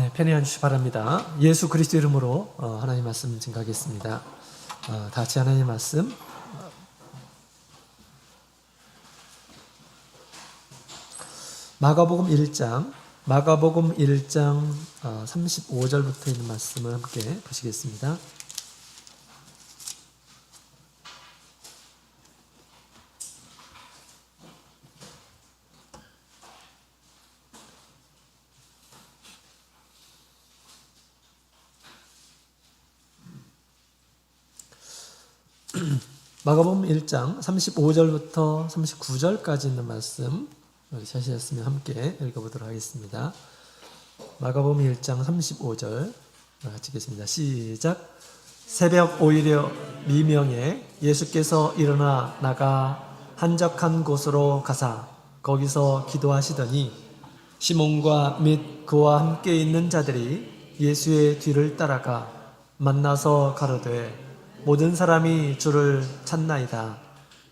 네, 편히 앉으시기 바랍니다. 예수 그리스도 이름으로 하나님 말씀 증가하겠습니다. 다 같이 하나님 말씀 마가복음 1장 35절부터 있는 말씀을 함께 보시겠습니다. 마가복음 1장 35절부터 39절까지 있는 말씀 여기 찾으셨으면 함께 읽어보도록 하겠습니다. 마가복음 1장 35절 같이 읽겠습니다. 시작. 새벽 5일여 미명에 예수께서 일어나 나가 한적한 곳으로 가사 거기서 기도하시더니 시몬과 및 그와 함께 있는 자들이 예수의 뒤를 따라가 만나서 가로되 모든 사람이 주를 찾나이다.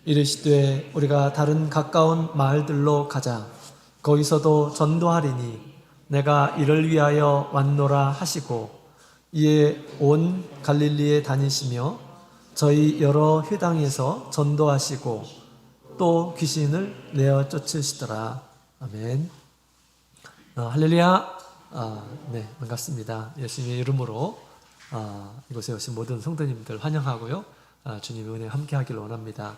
이르시되 우리가 다른 가까운 마을들로 가자. 거기서도 전도하리니 내가 이를 위하여 왔노라 하시고 이에 온 갈릴리에 다니시며 저희 여러 회당에서 전도하시고 또 귀신을 내어 쫓으시더라. 아멘. 할렐루야. 네, 반갑습니다. 예수님의 이름으로 이곳에 오신 모든 성도님들 환영하고요. 주님의 은혜 함께 하기를 원합니다.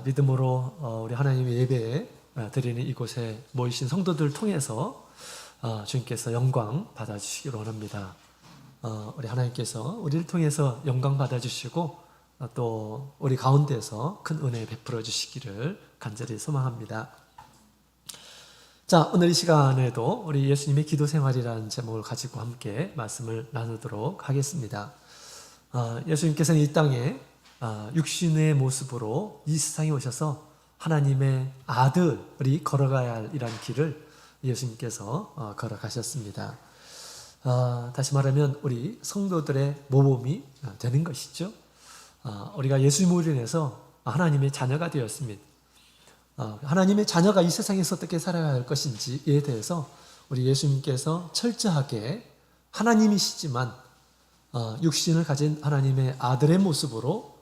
믿음으로 우리 하나님의 예배에 드리는 이곳에 모이신 성도들을 통해서 주님께서 영광 받아주시기를 원합니다. 우리 하나님께서 우리를 통해서 영광 받아주시고 또 우리 가운데서 큰 은혜 베풀어 주시기를 간절히 소망합니다. 자, 오늘 이 시간에도 우리 예수님의 기도 생활이라는 제목을 가지고 함께 말씀을 나누도록 하겠습니다. 예수님께서는 이 땅에 육신의 모습으로 이 세상에 오셔서 하나님의 아들이 걸어가야 할 이런 길을 예수님께서 걸어가셨습니다. 다시 말하면 우리 성도들의 모범이 되는 것이죠. 우리가 예수님으로 인해서 하나님의 자녀가 되었습니다. 하나님의 자녀가 이 세상에서 어떻게 살아야 할 것인지에 대해서 우리 예수님께서 철저하게 하나님이시지만 육신을 가진 하나님의 아들의 모습으로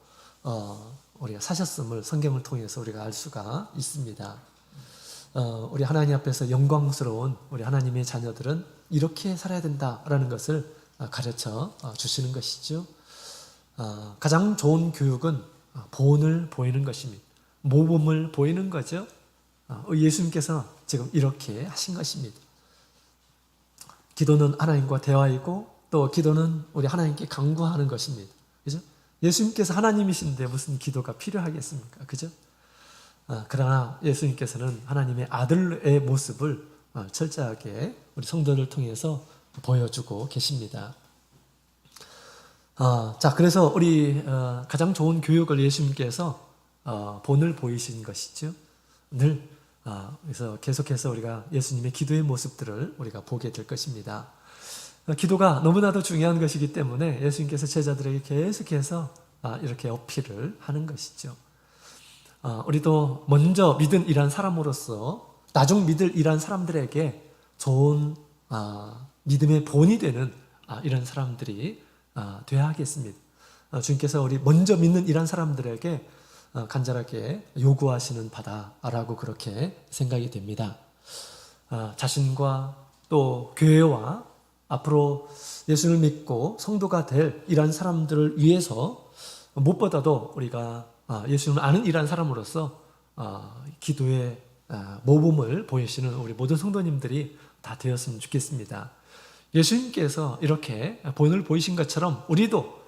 우리가 사셨음을 성경을 통해서 우리가 알 수가 있습니다. 우리 하나님 앞에서 영광스러운 우리 하나님의 자녀들은 이렇게 살아야 된다라는 것을 가르쳐 주시는 것이죠. 가장 좋은 교육은 본을 보이는 것입니다. 모범을 보이는 거죠. 예수님께서 지금 이렇게 하신 것입니다. 기도는 하나님과 대화이고 또 기도는 우리 하나님께 간구하는 것입니다. 그죠? 예수님께서 하나님이신데 무슨 기도가 필요하겠습니까? 그죠? 그러나 예수님께서는 하나님의 아들의 모습을 철저하게 우리 성도를 통해서 보여주고 계십니다. 자, 그래서 우리 가장 좋은 교육을 예수님께서 본을 보이신 것이죠. 늘 그래서 계속해서 우리가 예수님의 기도의 모습들을 우리가 보게 될 것입니다. 기도가 너무나도 중요한 것이기 때문에 예수님께서 제자들에게 계속해서 이렇게 어필을 하는 것이죠. 우리도 먼저 믿은 이란 사람으로서 나중 믿을 이란 사람들에게 좋은 믿음의 본이 되는 이런 사람들이 되어야 하겠습니다. 주님께서 우리 먼저 믿는 이란 사람들에게 간절하게 요구하시는 바다라고 그렇게 생각이 됩니다. 자신과 또 교회와 앞으로 예수를 믿고 성도가 될 이런 사람들을 위해서 무엇보다도 우리가 예수님을 아는 이런 사람으로서 기도의 모범을 보이시는 우리 모든 성도님들이 다 되었으면 좋겠습니다. 예수님께서 이렇게 본을 보이신 것처럼 우리도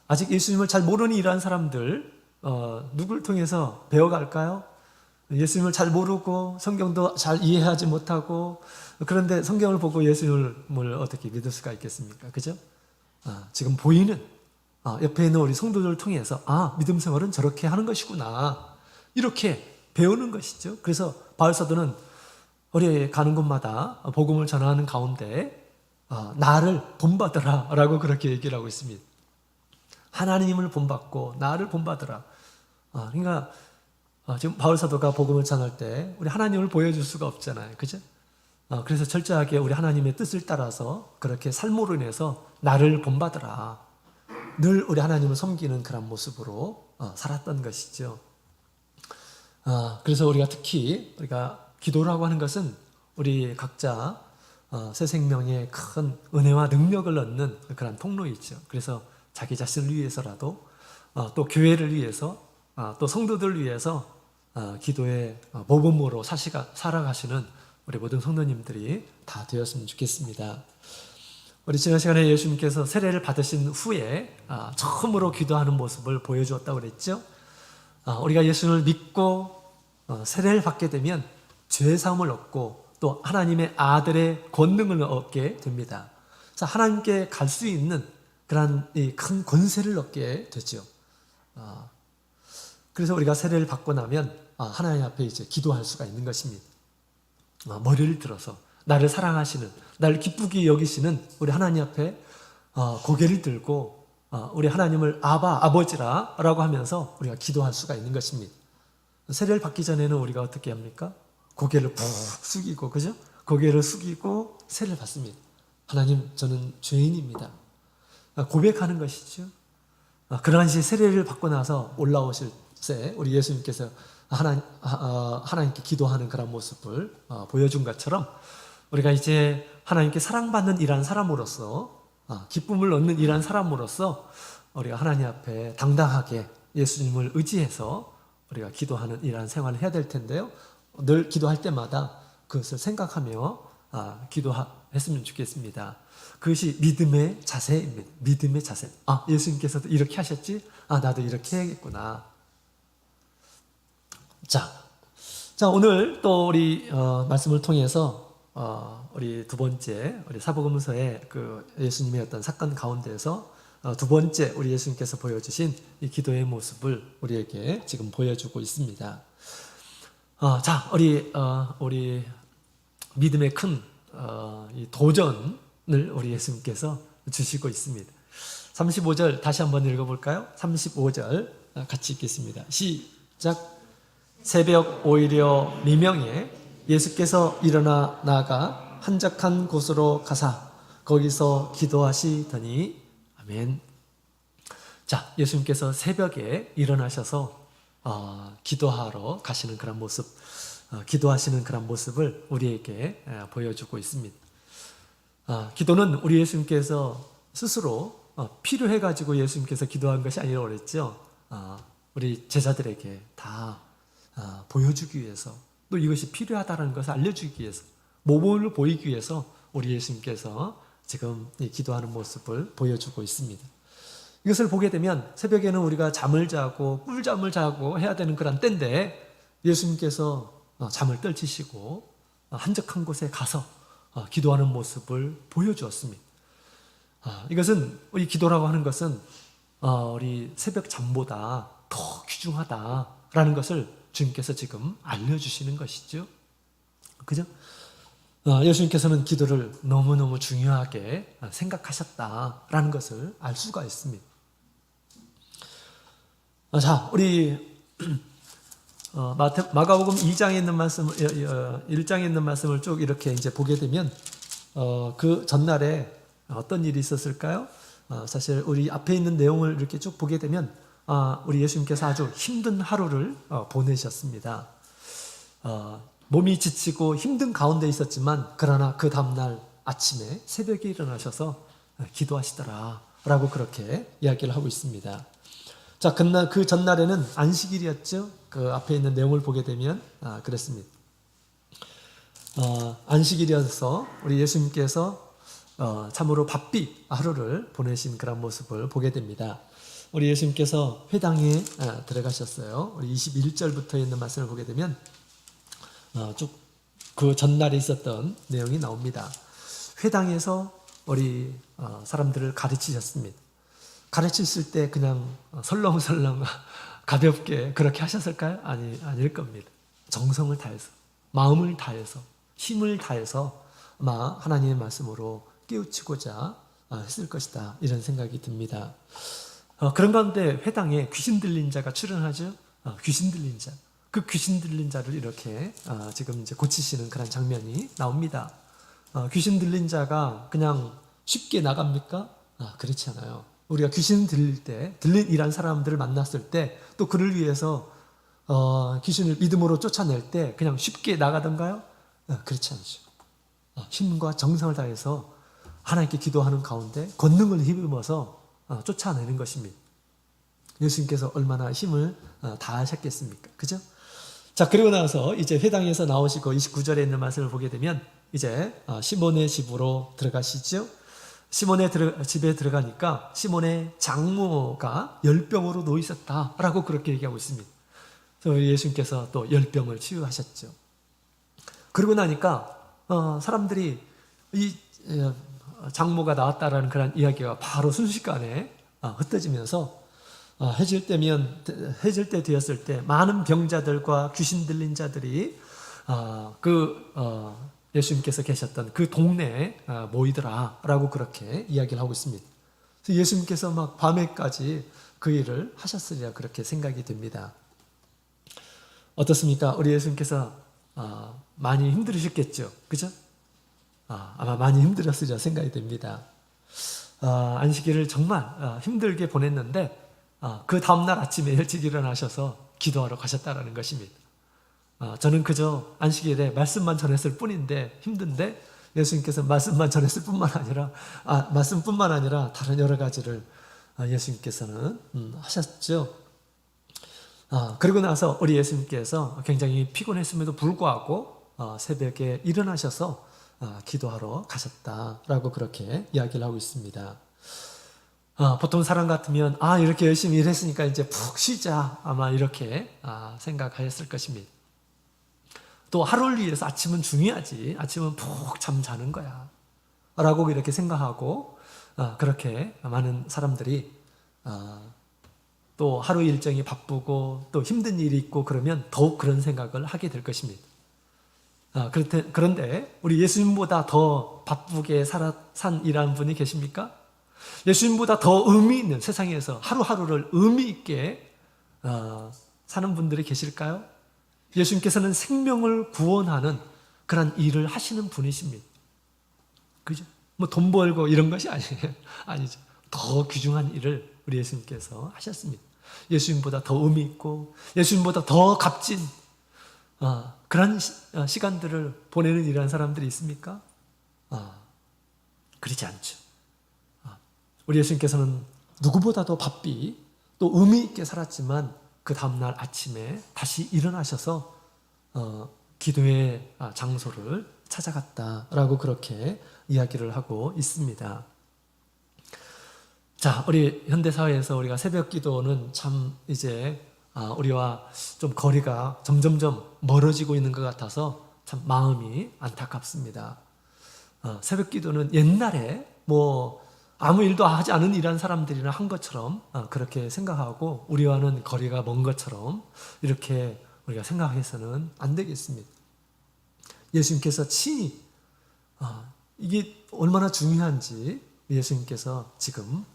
아직 예수님을 잘 모르는 이러한 사람들 누굴 통해서 배워갈까요? 예수님을 잘 모르고 성경도 잘 이해하지 못하고 그런데 성경을 보고 예수님을 어떻게 믿을 수가 있겠습니까? 그죠? 지금 보이는 옆에 있는 우리 성도들을 통해서 믿음 생활은 저렇게 하는 것이구나 이렇게 배우는 것이죠. 그래서 바울 사도는 우리 가는 곳마다 복음을 전하는 가운데 나를 본받으라 라고 그렇게 얘기를 하고 있습니다. 하나님을 본받고 나를 본받으라. 그러니까 지금 바울 사도가 복음을 전할 때 우리 하나님을 보여줄 수가 없잖아요. 그죠? 그래서 철저하게 우리 하나님의 뜻을 따라서 그렇게 삶으로 인해서 나를 본받으라. 늘 우리 하나님을 섬기는 그런 모습으로 살았던 것이죠. 그래서 우리가 특히 우리가 기도라고 하는 것은 우리 각자 새 생명의 큰 은혜와 능력을 얻는 그런 통로이죠. 그래서 자기 자신을 위해서라도 또 교회를 위해서 또 성도들을 위해서 기도의 모범으로 살아가시는 우리 모든 성도님들이 다 되었으면 좋겠습니다. 우리 지난 시간에 예수님께서 세례를 받으신 후에 처음으로 기도하는 모습을 보여주었다고 그랬죠. 우리가 예수를 믿고 세례를 받게 되면 죄 사함을 얻고 또 하나님의 아들의 권능을 얻게 됩니다. 그래서 하나님께 갈 수 있는 그런 큰 권세를 얻게 되죠. 그래서 우리가 세례를 받고 나면 하나님 앞에 이제 기도할 수가 있는 것입니다. 머리를 들어서 나를 사랑하시는, 나를 기쁘게 여기시는 우리 하나님 앞에 고개를 들고 우리 하나님을 아버지라고 하면서 우리가 기도할 수가 있는 것입니다. 세례를 받기 전에는 우리가 어떻게 합니까? 고개를 푹 숙이고, 그죠? 고개를 숙이고 세례를 받습니다. 하나님, 저는 죄인입니다. 고백하는 것이죠. 그러한 세례를 받고 나서 올라오실 때 우리 예수님께서 하나님께 기도하는 그런 모습을 보여준 것처럼 우리가 이제 하나님께 사랑받는 이러한 사람으로서 기쁨을 얻는 이러한 사람으로서 우리가 하나님 앞에 당당하게 예수님을 의지해서 우리가 기도하는 이러한 생활을 해야 될 텐데요. 늘 기도할 때마다 그것을 생각하며 기도했으면 좋겠습니다. 그것이 믿음의 자세입니다. 믿음의 자세. 예수님께서도 이렇게 하셨지? 나도 이렇게 해야겠구나. 자, 오늘 또 우리 말씀을 통해서 우리 두 번째 우리 사복음서의 그 예수님의 어떤 사건 가운데서 두 번째 우리 예수님께서 보여주신 이 기도의 모습을 우리에게 지금 보여주고 있습니다. 자, 우리 믿음의 큰 이 도전을 우리 예수님께서 주시고 있습니다. 35절 다시 한번 읽어볼까요? 35절 같이 읽겠습니다. 시작. 새벽 오히려 미명에 예수께서 일어나 나아가 한적한 곳으로 가사 거기서 기도하시더니 아멘. 자, 예수님께서 새벽에 일어나셔서 기도하러 가시는 그런 모습, 기도하시는 그런 모습을 우리에게 보여주고 있습니다. 기도는 우리 예수님께서 스스로 필요해가지고 예수님께서 기도한 것이 아니라고 그랬죠. 우리 제자들에게 다 보여주기 위해서, 또 이것이 필요하다는 것을 알려주기 위해서, 모범을 보이기 위해서 우리 예수님께서 지금 이 기도하는 모습을 보여주고 있습니다. 이것을 보게 되면 새벽에는 우리가 잠을 자고 꿀잠을 자고 해야 되는 그런 때인데 예수님께서 잠을 떨치시고 한적한 곳에 가서 기도하는 모습을 보여주었습니다. 이것은 우리 기도라고 하는 것은 우리 새벽 잠보다 더 귀중하다라는 것을 주님께서 지금 알려주시는 것이죠. 그죠? 예수님께서는 기도를 너무너무 중요하게 생각하셨다라는 것을 알 수가 있습니다. 자, 우리 마가복음 2장에 있는 말씀, 1장에 있는 말씀을 쭉 이렇게 이제 보게 되면 그 전날에 어떤 일이 있었을까요? 사실 우리 앞에 있는 내용을 이렇게 쭉 보게 되면 우리 예수님께서 아주 힘든 하루를 보내셨습니다. 몸이 지치고 힘든 가운데 있었지만 그러나 그 다음날 아침에 새벽에 일어나셔서 기도하시더라라고 그렇게 이야기를 하고 있습니다. 자, 그 전날에는 안식일이었죠. 그 앞에 있는 내용을 보게 되면 그랬습니다. 안식일이어서 우리 예수님께서 참으로 바삐 하루를 보내신 그런 모습을 보게 됩니다. 우리 예수님께서 회당에 들어가셨어요. 우리 21절부터 있는 말씀을 보게 되면 쭉 그 전날에 있었던 내용이 나옵니다. 회당에서 우리 사람들을 가르치셨습니다. 가르치실 때 그냥 설렁설렁 가볍게 그렇게 하셨을까요? 아닐 겁니다. 정성을 다해서, 마음을 다해서, 힘을 다해서 아마 하나님의 말씀으로 깨우치고자 했을 것이다, 이런 생각이 듭니다. 그런 가운데 회당에 귀신 들린 자가 출연하죠. 귀신 들린 자. 그 귀신 들린 자를 이렇게 지금 이제 고치시는 그런 장면이 나옵니다. 귀신 들린 자가 그냥 쉽게 나갑니까? 그렇지 않아요. 우리가 귀신 들릴 때, 들린 이란 사람들을 만났을 때, 또 그를 위해서 귀신을 믿음으로 쫓아낼 때 그냥 쉽게 나가던가요? 그렇지 않죠. 힘과 정성을 다해서 하나님께 기도하는 가운데 권능을 힘입어서 쫓아내는 것입니다. 예수님께서 얼마나 힘을 다하셨겠습니까? 그죠? 자, 그리고 나서 이제 회당에서 나오시고 29절에 있는 말씀을 보게 되면 이제 시몬의 집으로 들어가시죠. 시몬의 집에 들어가니까 시몬의 장모가 열병으로 놓여 있었다라고 그렇게 얘기하고 있습니다. 그래서 예수님께서 또 열병을 치유하셨죠. 그러고 나니까 사람들이 이 장모가 나왔다라는 그런 이야기가 바로 순식간에 흩어지면서 해질 때 되었을 때 많은 병자들과 귀신 들린 자들이 예수님께서 계셨던 그 동네에 모이더라라고 그렇게 이야기를 하고 있습니다. 그래서 예수님께서 막 밤에까지 그 일을 하셨으리라 그렇게 생각이 됩니다. 어떻습니까? 우리 예수님께서 많이 힘들으셨겠죠, 그죠? 아마 많이 힘들었으리라 생각이 됩니다. 안식일을 정말 힘들게 보냈는데 그 다음날 아침에 일찍 일어나셔서 기도하러 가셨다라는 것입니다. 저는 그저 안식일에 말씀만 전했을 뿐인데 힘든데 예수님께서 말씀만 전했을 뿐만 아니라 말씀뿐만 아니라 다른 여러 가지를 예수님께서는 하셨죠. 그리고 나서 우리 예수님께서 굉장히 피곤했음에도 불구하고 새벽에 일어나셔서 기도하러 가셨다라고 그렇게 이야기를 하고 있습니다. 보통 사람 같으면 이렇게 열심히 일했으니까 이제 푹 쉬자 아마 이렇게 생각하였을 것입니다. 또 하루를 위해서 아침은 중요하지, 아침은 푹 잠자는 거야 라고 이렇게 생각하고 그렇게 많은 사람들이 또 하루 일정이 바쁘고 또 힘든 일이 있고 그러면 더욱 그런 생각을 하게 될 것입니다. 그런데 우리 예수님보다 더 바쁘게 산 이라는 분이 계십니까? 예수님보다 더 의미 있는, 세상에서 하루하루를 의미 있게 사는 분들이 계실까요? 예수님께서는 생명을 구원하는 그런 일을 하시는 분이십니다. 그죠? 뭐 돈 벌고 이런 것이 아니에요. 아니죠. 더 귀중한 일을 우리 예수님께서 하셨습니다. 예수님보다 더 의미 있고 예수님보다 더 값진 그런 시간들을 보내는 일하는 사람들이 있습니까? 그렇지 않죠. 우리 예수님께서는 누구보다도 바삐 또 의미 있게 살았지만 그 다음날 아침에 다시 일어나셔서 기도의 장소를 찾아갔다라고 그렇게 이야기를 하고 있습니다. 자, 우리 현대사회에서 우리가 새벽 기도는 참 이제 우리와 좀 거리가 점점점 멀어지고 있는 것 같아서 참 마음이 안타깝습니다. 새벽 기도는 옛날에 아무 일도 하지 않은 일한 사람들이나 한 것처럼 그렇게 생각하고 우리와는 거리가 먼 것처럼 이렇게 우리가 생각해서는 안 되겠습니다. 예수님께서 친히 이게 얼마나 중요한지 예수님께서 지금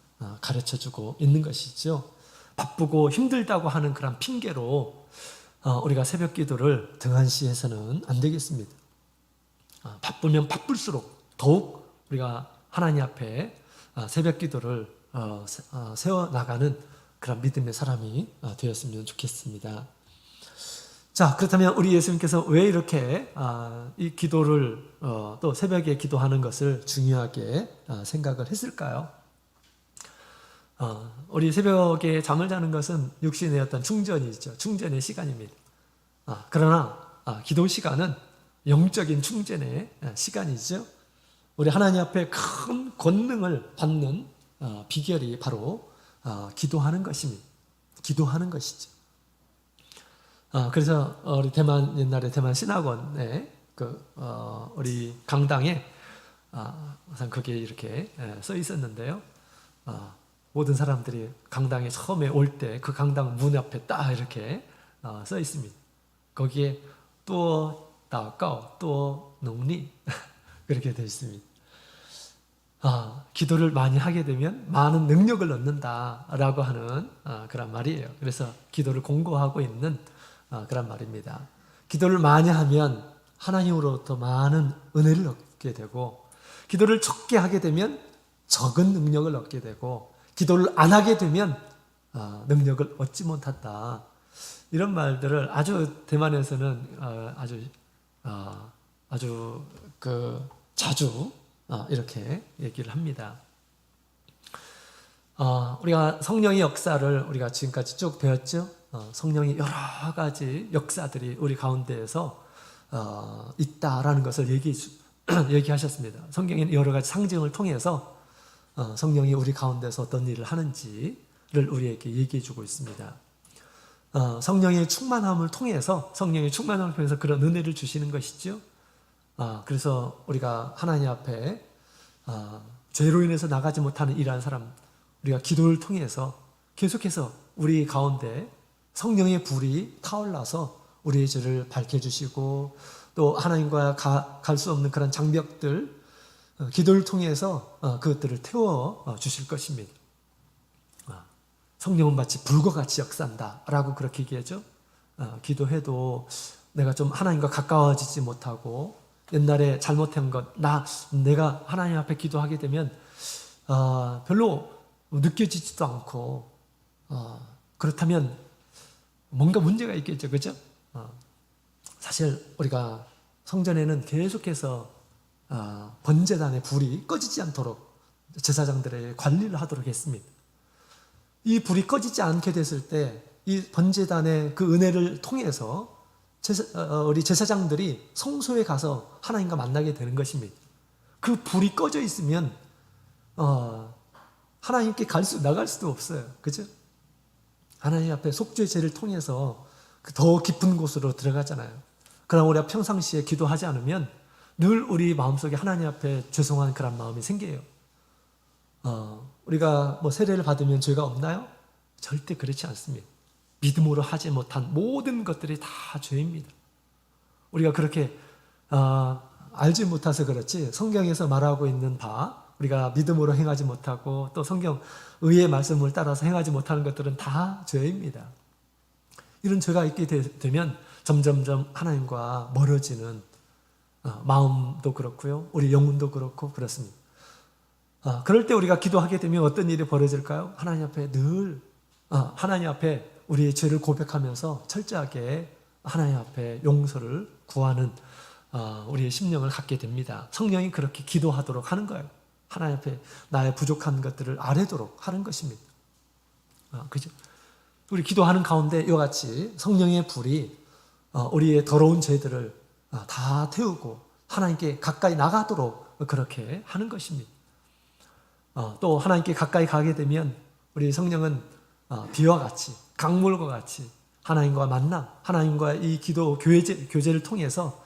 가르쳐주고 있는 것이죠. 바쁘고 힘들다고 하는 그런 핑계로 우리가 새벽 기도를 등한시해서는 안 되겠습니다. 바쁘면 바쁠수록 더욱 우리가 하나님 앞에 새벽 기도를 세워나가는 그런 믿음의 사람이 되었으면 좋겠습니다. 자, 그렇다면 우리 예수님께서 왜 이렇게 이 기도를 또 새벽에 기도하는 것을 중요하게 생각을 했을까요? 우리 새벽에 잠을 자는 것은 육신의 어떤 충전이죠. 충전의 시간입니다. 그러나 기도 시간은 영적인 충전의 시간이죠. 우리 하나님 앞에 큰 권능을 받는 비결이 바로 기도하는 것입니다. 기도하는 것이죠. 그래서 우리 옛날에 대만 신학원에 우리 강당에 항상 거기에 이렇게 써 있었는데요. 모든 사람들이 강당에 처음에 올 때 그 강당 문 앞에 딱 이렇게 써 있습니다. 거기에 또祷告, 또 능리 그렇게 되어 있습니다. 기도를 많이 하게 되면 많은 능력을 얻는다라고 하는 그런 말이에요. 그래서 기도를 공고하고 있는 그런 말입니다. 기도를 많이 하면 하나님으로부터 많은 은혜를 얻게 되고, 기도를 적게 하게 되면 적은 능력을 얻게 되고, 기도를 안 하게 되면 능력을 얻지 못한다. 이런 말들을 아주 대만에서는 아주 자주 이렇게 얘기를 합니다. 우리가 성령의 역사를 우리가 지금까지 쭉 배웠죠. 성령의 여러 가지 역사들이 우리 가운데에서 있다라는 것을 얘기하셨습니다. 성경에는 여러 가지 상징을 통해서 성령이 우리 가운데서 어떤 일을 하는지를 우리에게 얘기해 주고 있습니다. 성령의 충만함을 통해서 그런 은혜를 주시는 것이죠. 그래서 우리가 하나님 앞에 죄로 인해서 나가지 못하는 이러한 사람, 우리가 기도를 통해서 계속해서 우리 가운데 성령의 불이 타올라서 우리의 죄를 밝혀주시고, 또 하나님과 갈 수 없는 그런 장벽들, 기도를 통해서 그것들을 태워 주실 것입니다. 성령은 마치 불과 같이 역사한다 라고 그렇게 얘기하죠. 기도해도 내가 좀 하나님과 가까워지지 못하고, 옛날에 잘못한 것, 내가 하나님 앞에 기도하게 되면 별로 느껴지지도 않고, 그렇다면 뭔가 문제가 있겠죠. 그죠? 사실 우리가 성전에는 계속해서 번제단의 불이 꺼지지 않도록 제사장들의 관리를 하도록 했습니다. 이 불이 꺼지지 않게 됐을 때 이 번제단의 그 은혜를 통해서 우리 제사장들이 성소에 가서 하나님과 만나게 되는 것입니다. 그 불이 꺼져 있으면 하나님께 나갈 수도 없어요. 그죠? 하나님 앞에 속죄의 제를 통해서 더 깊은 곳으로 들어가잖아요. 그러나 우리가 평상시에 기도하지 않으면 늘 우리 마음속에 하나님 앞에 죄송한 그런 마음이 생겨요. 우리가 세례를 받으면 죄가 없나요? 절대 그렇지 않습니다. 믿음으로 하지 못한 모든 것들이 다 죄입니다. 우리가 그렇게 알지 못해서 그렇지, 성경에서 말하고 있는 바, 우리가 믿음으로 행하지 못하고 또 성경 의의 말씀을 따라서 행하지 못하는 것들은 다 죄입니다. 이런 죄가 있게 되면 점점점 하나님과 멀어지는 마음도 그렇고요, 우리 영혼도 그렇고 그렇습니다. 그럴 때 우리가 기도하게 되면 어떤 일이 벌어질까요? 하나님 앞에 하나님 앞에 우리의 죄를 고백하면서 철저하게 하나님 앞에 용서를 구하는 우리의 심령을 갖게 됩니다. 성령이 그렇게 기도하도록 하는 거예요. 하나님 앞에 나의 부족한 것들을 아뢰도록 하는 것입니다. 그죠? 우리 기도하는 가운데 이와 같이 성령의 불이 우리의 더러운 죄들을 다 태우고 하나님께 가까이 나가도록 그렇게 하는 것입니다. 또 하나님께 가까이 가게 되면 우리 성령은 비와 같이, 강물과 같이 하나님과 만남, 하나님과 이 기도 교제를 통해서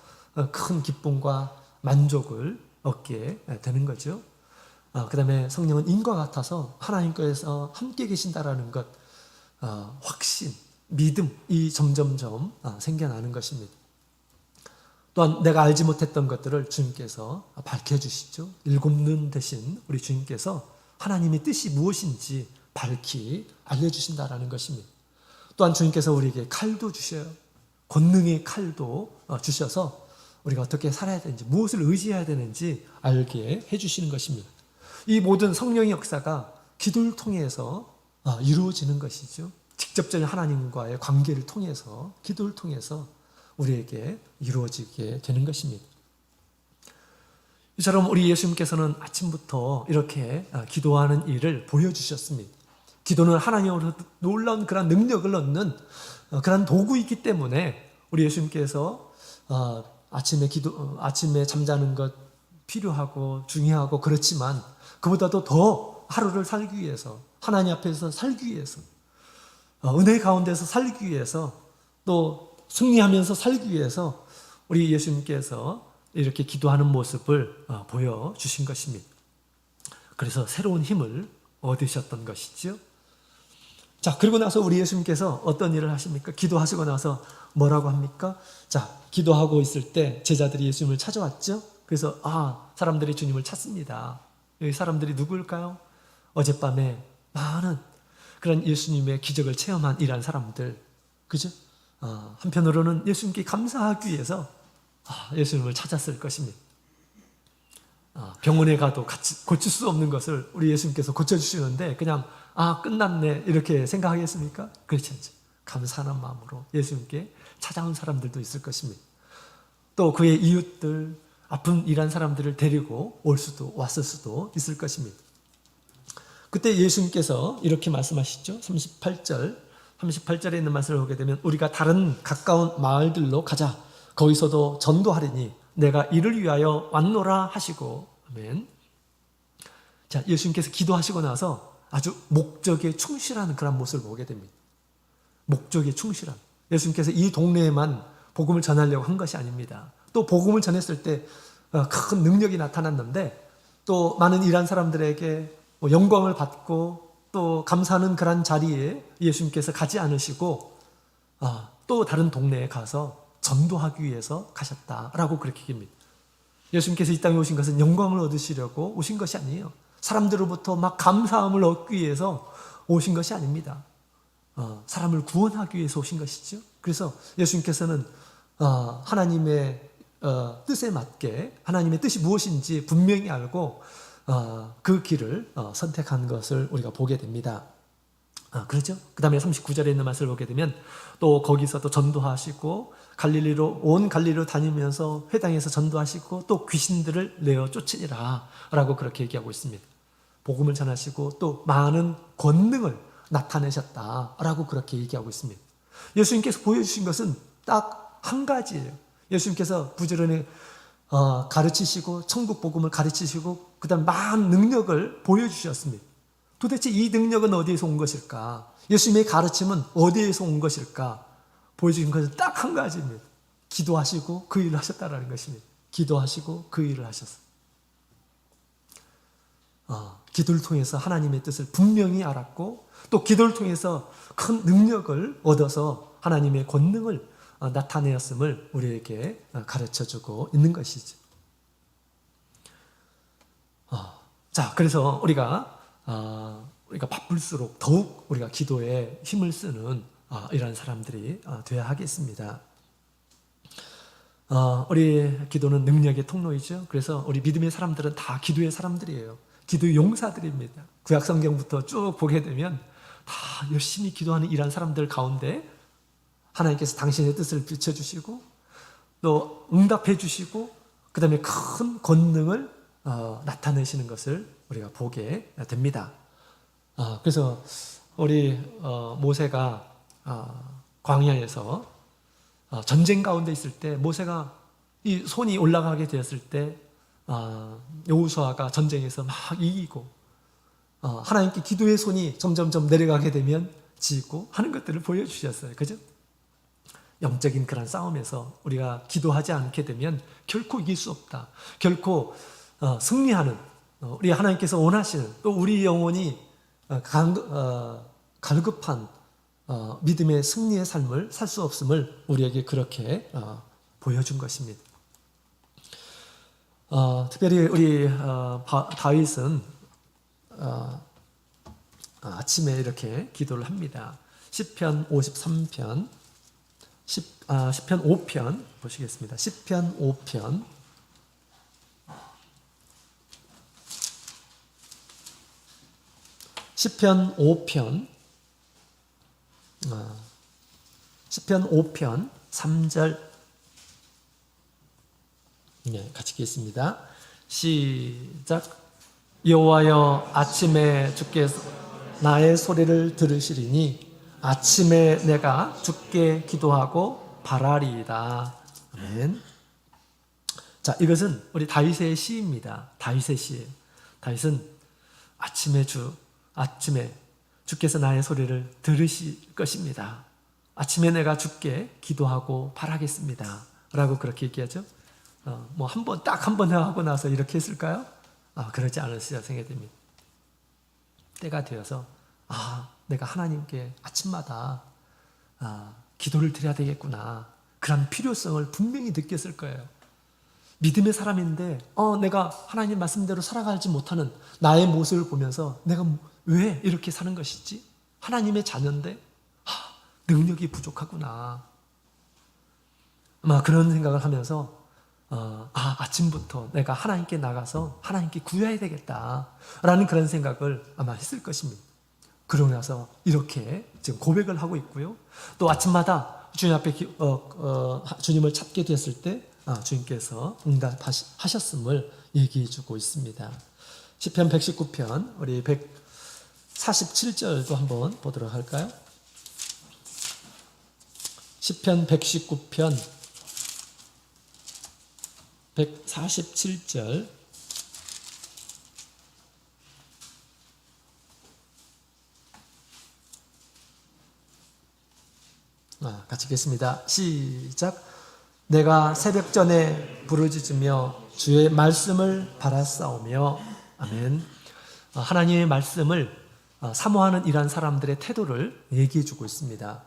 큰 기쁨과 만족을 얻게 되는 거죠. 그 다음에 성령은 인과 같아서 하나님께서 함께 계신다라는 것, 확신, 믿음이 점점점 생겨나는 것입니다. 또한 내가 알지 못했던 것들을 주님께서 밝혀주시죠. 일곱 눈 대신 우리 주님께서 하나님의 뜻이 무엇인지 밝히 알려주신다라는 것입니다. 또한 주님께서 우리에게 칼도 주셔요. 권능의 칼도 주셔서 우리가 어떻게 살아야 되는지, 무엇을 의지해야 되는지 알게 해주시는 것입니다. 이 모든 성령의 역사가 기도를 통해서 이루어지는 것이죠. 직접적인 하나님과의 관계를 통해서, 기도를 통해서 우리에게 이루어지게 되는 것입니다. 이처럼 우리 예수님께서는 아침부터 이렇게 기도하는 일을 보여주셨습니다. 기도는 하나님으로 놀라운 그런 능력을 얻는 그런 도구이기 때문에 우리 예수님께서 아침에 잠자는 것 필요하고 중요하고 그렇지만 그보다도 더 하루를 살기 위해서, 하나님 앞에서 살기 위해서, 은혜 가운데서 살기 위해서, 또 승리하면서 살기 위해서 우리 예수님께서 이렇게 기도하는 모습을 보여주신 것입니다. 그래서 새로운 힘을 얻으셨던 것이죠. 자, 그리고 나서 우리 예수님께서 어떤 일을 하십니까? 기도하시고 나서 뭐라고 합니까? 자, 기도하고 있을 때 제자들이 예수님을 찾아왔죠. 그래서 사람들이 주님을 찾습니다. 이 사람들이 누구일까요? 어젯밤에 많은 그런 예수님의 기적을 체험한 이런 사람들, 그죠? 한편으로는 예수님께 감사하기 위해서 예수님을 찾았을 것입니다. 병원에 가도 같이 고칠 수 없는 것을 우리 예수님께서 고쳐주시는데 그냥 끝났네 이렇게 생각하겠습니까? 그렇지 않죠. 감사하는 마음으로 예수님께 찾아온 사람들도 있을 것입니다. 또 그의 이웃들, 아픈 일한 사람들을 데리고 왔을 수도 있을 것입니다. 그때 예수님께서 이렇게 말씀하시죠. 38절에 있는 말씀을 보게 되면 우리가 다른 가까운 마을들로 가자. 거기서도 전도하리니 내가 이를 위하여 왔노라 하시고. 아멘. 자, 예수님께서 기도하시고 나서 아주 목적에 충실한 그런 모습을 보게 됩니다. 목적에 충실한. 예수님께서 이 동네에만 복음을 전하려고 한 것이 아닙니다. 또 복음을 전했을 때 큰 능력이 나타났는데 또 많은 일한 사람들에게 영광을 받고 또 감사하는 그런 자리에 예수님께서 가지 않으시고 또 다른 동네에 가서 전도하기 위해서 가셨다라고 그렇게 얘기합니다. 예수님께서 이 땅에 오신 것은 영광을 얻으시려고 오신 것이 아니에요. 사람들로부터 막 감사함을 얻기 위해서 오신 것이 아닙니다. 사람을 구원하기 위해서 오신 것이죠. 그래서 예수님께서는 하나님의 뜻에 맞게 하나님의 뜻이 무엇인지 분명히 알고 그 길을 선택한 것을 우리가 보게 됩니다. 그렇죠? 그 다음에 39절에 있는 말씀을 보게 되면 또 거기서 또 전도하시고 온 갈릴리로 다니면서 회당에서 전도하시고 또 귀신들을 내어 쫓으리라 라고 그렇게 얘기하고 있습니다. 복음을 전하시고 또 많은 권능을 나타내셨다라고 그렇게 얘기하고 있습니다. 예수님께서 보여주신 것은 딱 한 가지예요. 예수님께서 부지런히 가르치시고 천국 복음을 가르치시고 그 다음 많은 능력을 보여주셨습니다. 도대체 이 능력은 어디에서 온 것일까? 예수님의 가르침은 어디에서 온 것일까? 보여주신 것은 딱 한 가지입니다. 기도하시고 그 일을 하셨다라는 것입니다. 기도하시고 그 일을 하셨어요. 기도를 통해서 하나님의 뜻을 분명히 알았고 또 기도를 통해서 큰 능력을 얻어서 하나님의 권능을 나타내었음을 우리에게 가르쳐주고 있는 것이죠. 자, 그래서 우리가 바쁠수록 더욱 우리가 기도에 힘을 쓰는 이런 사람들이 되어야 하겠습니다. 우리 기도는 능력의 통로이죠. 그래서 우리 믿음의 사람들은 다 기도의 사람들이에요. 기도의 용사들입니다. 구약 성경부터 쭉 보게 되면 다 열심히 기도하는 이런 사람들 가운데 하나님께서 당신의 뜻을 비춰주시고 또 응답해 주시고 그 다음에 큰 권능을 나타내시는 것을 우리가 보게 됩니다. 그래서 우리 모세가 광야에서 전쟁 가운데 있을 때 모세가 이 손이 올라가게 되었을 때 여호수아가 전쟁에서 막 이기고 하나님께 기도의 손이 점점점 내려가게 되면 지고 하는 것들을 보여주셨어요. 그죠? 영적인 그런 싸움에서 우리가 기도하지 않게 되면 결코 이길 수 없다. 결코 승리하는 우리 하나님께서 원하시는 또 우리 영혼이 갈급한 믿음의 승리의 삶을 살 수 없음을 우리에게 그렇게 보여준 것입니다. 특별히 우리 다윗은 아침에 이렇게 기도를 합니다. 시편 53편 10편 5편 보시겠습니다. 시편 5편 시편 5편 3절 같이 읽겠습니다. 시작. 여호와여 아침에 주께서 나의 소리를 들으시리니 아침에 내가 주께 기도하고 바라리이다. 아멘. 자, 이것은 우리 다윗의 시입니다. 다윗의 시예요. 다윗은 아침에 주께서 나의 소리를 들으실 것입니다. 아침에 내가 주께 기도하고 바라겠습니다. 라고 그렇게 얘기하죠. 딱 한 번 하고 나서 이렇게 했을까요? 그러지 않으시라 생각이 됩니다. 때가 되어서 내가 하나님께 아침마다 기도를 드려야 되겠구나. 그런 필요성을 분명히 느꼈을 거예요. 믿음의 사람인데 내가 하나님 말씀대로 살아가지 못하는 나의 모습을 보면서 내가 왜 이렇게 사는 것이지? 하나님의 자녀인데 능력이 부족하구나. 아마 그런 생각을 하면서 아침부터 내가 하나님께 나가서 하나님께 구해야 되겠다라는 그런 생각을 아마 했을 것입니다. 그러고 나서 이렇게 지금 고백을 하고 있고요. 또 아침마다 주님 앞에 주님을 찾게 됐을 때 주님께서 응답하셨음을 얘기해 주고 있습니다. 시편 119편 우리 147절도 한번 보도록 할까요? 시편 119편 147절 같이 읽겠습니다. 시작. 내가 새벽전에 부르짖으며 주의 말씀을 바라싸우며 아멘. 하나님의 말씀을 사모하는 이러한 사람들의 태도를 얘기해 주고 있습니다.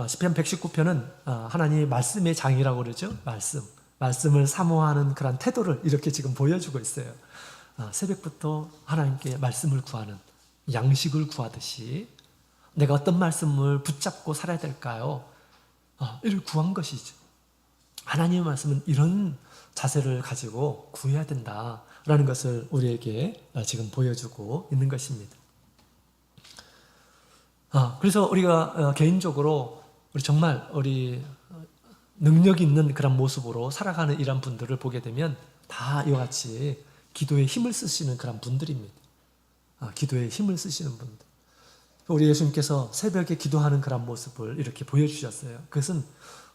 시편 119편은 하나님의 말씀의 장이라고 그러죠. 말씀을 사모하는 그런 태도를 이렇게 지금 보여주고 있어요. 새벽부터 하나님께 말씀을 구하는, 양식을 구하듯이 내가 어떤 말씀을 붙잡고 살아야 될까요? 이를 구한 것이죠. 하나님의 말씀은 이런 자세를 가지고 구해야 된다라는 것을 우리에게 지금 보여주고 있는 것입니다. 그래서 우리가 개인적으로 정말 우리 능력 있는 그런 모습으로 살아가는 이런 분들을 보게 되면 다 이와 같이 기도에 힘을 쓰시는 그런 분들입니다. 기도에 힘을 쓰시는 분들. 우리 예수님께서 새벽에 기도하는 그런 모습을 이렇게 보여주셨어요. 그것은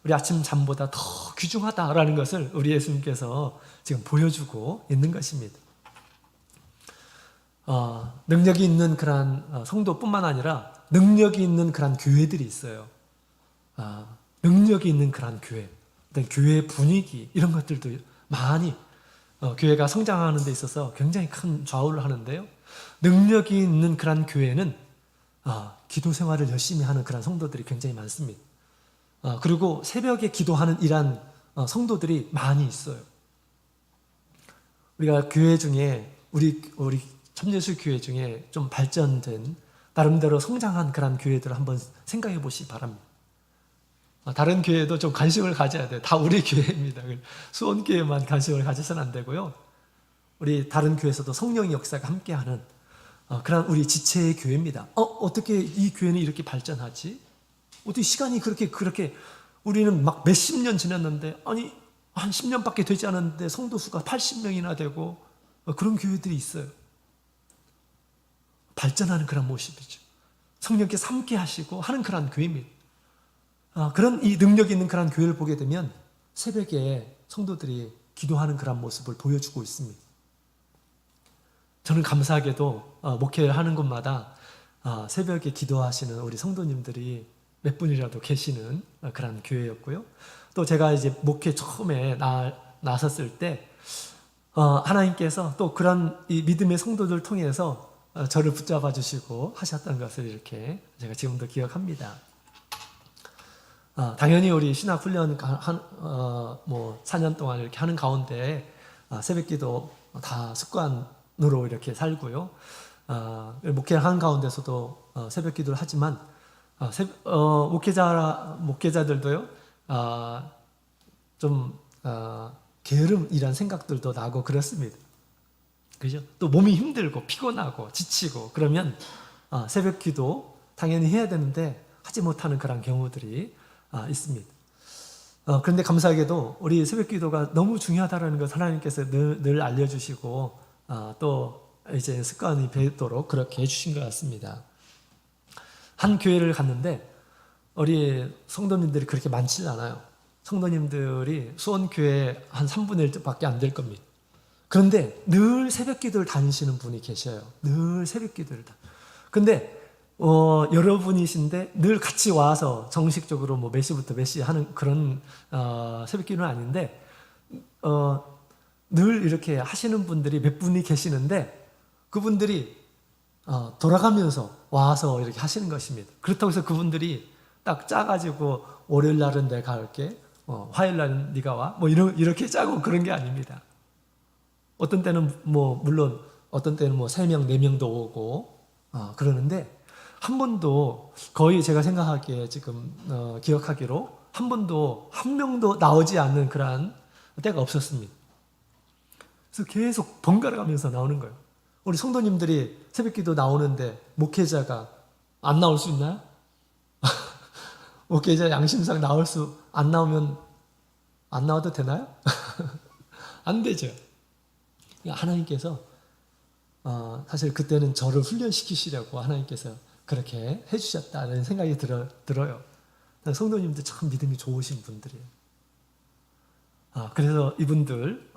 우리 아침 잠보다 더 귀중하다라는 것을 우리 예수님께서 지금 보여주고 있는 것입니다. 능력이 있는 그런 성도뿐만 아니라 능력이 있는 그런 교회들이 있어요. 능력이 있는 그런 교회, 교회 분위기 이런 것들도 많이 교회가 성장하는 데 있어서 굉장히 큰 좌우를 하는데요. 능력이 있는 그런 교회는 기도 생활을 열심히 하는 그런 성도들이 굉장히 많습니다. 그리고 새벽에 기도하는 이러한 성도들이 많이 있어요. 우리가 교회 중에 우리 참예수 교회 중에 좀 발전된 나름대로 성장한 그런 교회들을 한번 생각해 보시기 바랍니다. 다른 교회도 좀 관심을 가져야 돼요. 다 우리 교회입니다. 수원교회만 관심을 가져서는 안 되고요. 우리 다른 교회에서도 성령의 역사가 함께하는 그런 우리 지체의 교회입니다. 어떻게 이 교회는 이렇게 발전하지? 어떻게 시간이 그렇게 우리는 막 몇십 년 지났는데 아니 한 10년밖에 되지 않았는데 성도 수가 80명이나 되고 그런 교회들이 있어요. 발전하는 그런 모습이죠. 성령께서 함께 하시고 하는 그런 교회입니다. 그런 이 능력 있는 그런 교회를 보게 되면 새벽에 성도들이 기도하는 그런 모습을 보여주고 있습니다. 저는 감사하게도 목회를 하는 곳마다 새벽에 기도하시는 우리 성도님들이 몇 분이라도 계시는 그런 교회였고요. 또 제가 이제 목회 처음에 나섰을 때 하나님께서 또 그런 이 믿음의 성도들 통해서 저를 붙잡아 주시고 하셨던 것을 이렇게 제가 지금도 기억합니다. 당연히 우리 신학 훈련 4년 동안 이렇게 하는 가운데 새벽기도 다 습관으로 이렇게 살고요. 목회를 하는 가운데서도 새벽기도를 하지만 목회자들도요 좀 게으름이란 생각들도 나고 그렇습니다. 그죠? 또 몸이 힘들고 피곤하고 지치고 그러면 새벽기도 당연히 해야 되는데 하지 못하는 그런 경우들이 있습니다. 그런데 감사하게도 우리 새벽기도가 너무 중요하다는 것을 하나님께서 늘 알려주시고 또 이제 습관이 되도록 그렇게 해주신 것 같습니다. 한 교회를 갔는데 우리 성도님들이 그렇게 많지 않아요. 성도님들이 수원교회 한 3분의 1밖에 안 될 겁니다. 그런데 늘 새벽기도를 다니시는 분이 계셔요. 늘 새벽기도를 근데 여러분이신데 늘 같이 와서 정식적으로 몇 시부터 몇 시 하는 그런 새벽기도는 아닌데 늘 이렇게 하시는 분들이 몇 분이 계시는데 그분들이 돌아가면서 와서 이렇게 하시는 것입니다. 그렇다고 해서 그분들이 딱 짜가지고 월요일 날은 내가 갈게, 화요일 날은 네가 와, 이렇게 짜고 그런 게 아닙니다. 어떤 때는 물론 어떤 때는 3명, 4명도 오고 그러는데 한 번도 거의 제가 생각하기에 지금 기억하기로 한 번도 한 명도 나오지 않는 그러한 때가 없었습니다. 그래서 계속 번갈아 가면서 나오는 거예요. 우리 성도님들이 새벽기도 나오는데 목회자가 안 나올 수 있나요? 목회자 양심상 안 나오면 안 나와도 되나요? 안 되죠. 하나님께서 사실 그때는 저를 훈련시키시려고 하나님께서 그렇게 해주셨다는 생각이 들어요. 성도님들 참 믿음이 좋으신 분들이에요. 그래서 이분들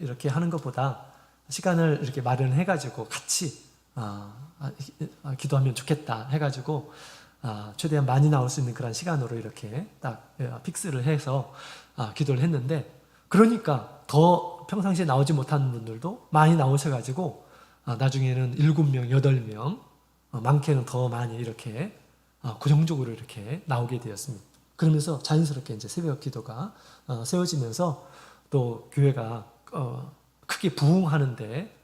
이렇게 하는 것보다 시간을 이렇게 마련해가지고 같이 기도하면 좋겠다 해가지고 최대한 많이 나올 수 있는 그런 시간으로 이렇게 딱 픽스를 해서 기도를 했는데, 그러니까 더 평상시에 나오지 못하는 분들도 많이 나오셔가지고 나중에는 7명, 8명, 많게는 더 많이 이렇게 고정적으로 이렇게 나오게 되었습니다. 그러면서 자연스럽게 이제 새벽 기도가 세워지면서 또 교회가 크게 부흥하는데